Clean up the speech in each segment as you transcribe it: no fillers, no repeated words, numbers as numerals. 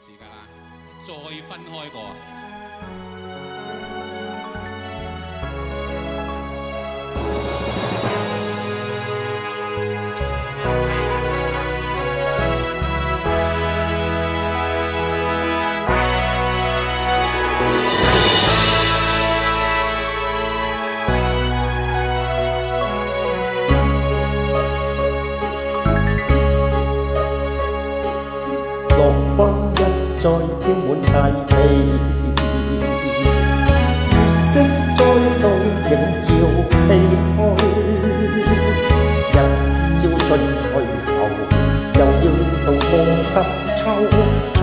事㗎啦，再分開過。落花一再飄滿大地，月色再度映照氣開。一朝春去後，又要渡過深秋，重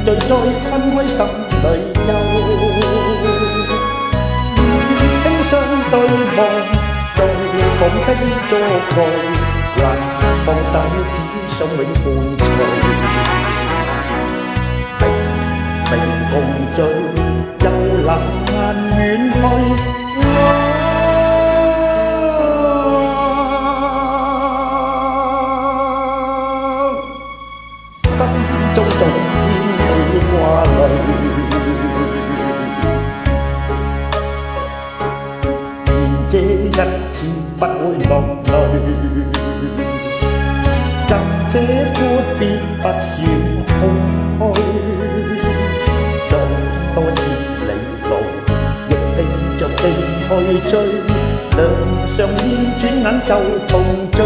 聚再分開心裏憂。餘輕相對望，在夢的阻蓋，難放手，只想永伴隨。明共醉，又冷眼遠去。心中總掀起掛慮，願這一次不會落淚。贈這闊別不算空虛。多千里路，亦拼着勁去追，兩相依轉眼就重聚。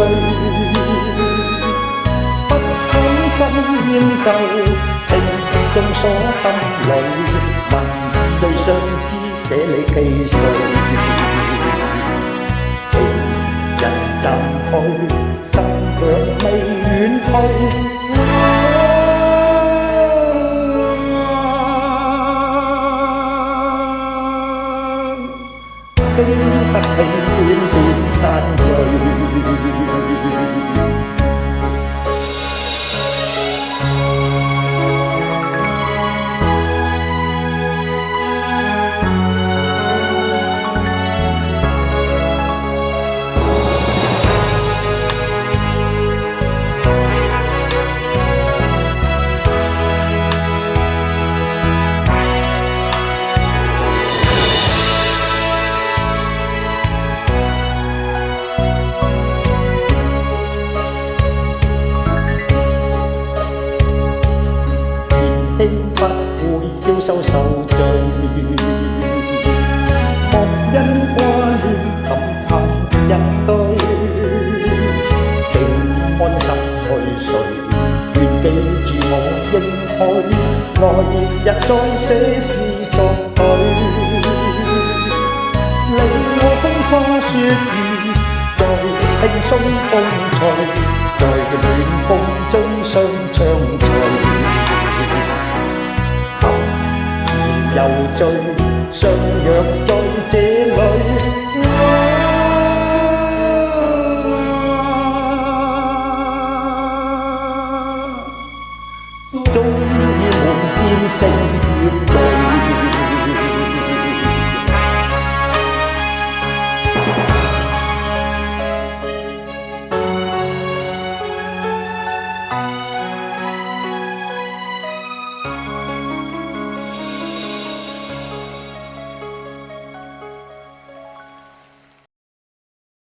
不甘心厭舊，情中鎖心裏，問最相知捨你寄誰？情人暫去，心卻未遠去。經得起短短散聚。輕不會消收受罪，莫因掛念感嘆一堆。情安心去睡，願記住我應許，來日再寫詩作對。你我風花雪月，在輕鬆風趣，在暖風中相暢隨。又醉，相約在這裏。